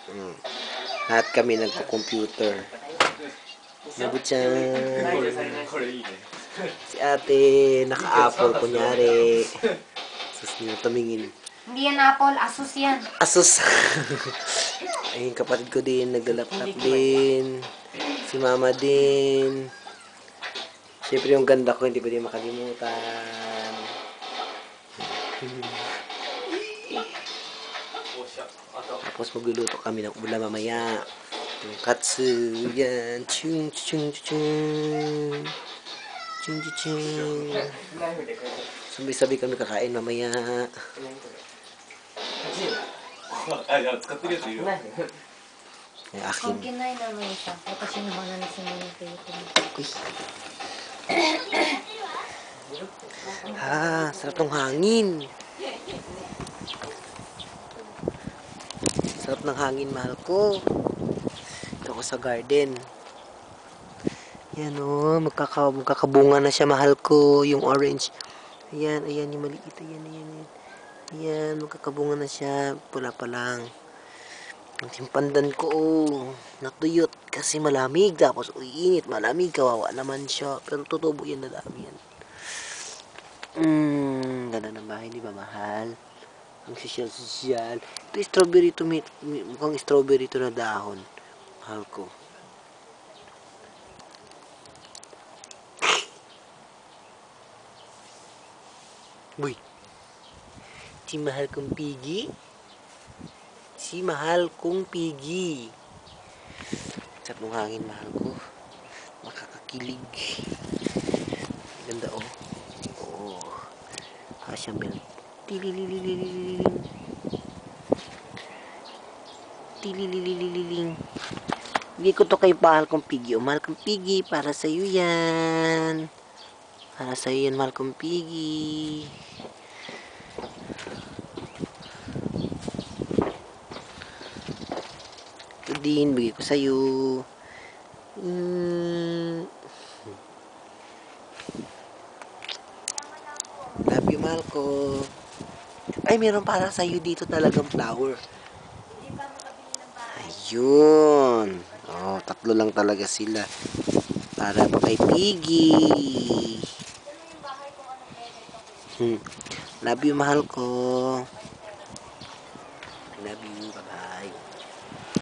Mm. Lahat kami nagko-computer. Nabutyan. Si ate, naka-apple, kunyari. Sus niyo, tumingin. Hindi yan Apple, Asus yan. Asus. Ayun, kapatid ko din, naglalaptop din. Si mama din. Siyempre yung ganda ko, hindi pwede makalimutan. Tapos magluluto kami ng ulam mamaya. Yung katsu, yan. Chung, chung, chung. Chung, chung, chung. Sabi-sabi kami kakain mamaya. Yung akin. Kung kinain naman isa, kasi naman na nasa mga kayo. Ha, sarap ng hangin. Sarap ng hangin, mahal ko. Ito ko sa garden. Yan o, magkakabunga na siya, mahal ko. Yung orange. Ayan, ayan, yung maliit. Ayan, ayan, ayan. Ayan, magkakabunga na siya. Pula pa lang. Ang timpandan ko, natuyot. Kasi malamig. Tapos, init, malamig. Kawawa naman siya. Pero tutubo yan na dami yan. Ganda ng bahay, di ba, mahal? Ang sosyal-sosyal. Ito strawberry to mukhang strawberry to na dahon. Mahal ko. Uy. Si mahal kong pigi. Si mahal kong pigi. Sarap ng hangin, mahal ko. Makakakilig. Ganda, oh. Oh. Hasya bell. Tilililililing. Tilililililing. Hindi ko to kay mahal kong pigi. O, mahal kong pigi, para sa'yo yan. Para sa'yo yan, mahal kong pigi. Ito din, bigay ko sa'yo. Love you, mahal ko. Ay, meron para sa'yo dito talagang flower. Ayun. Oh, tatlo lang talaga sila. Para pa kay Piggy. Love you, mahal ko.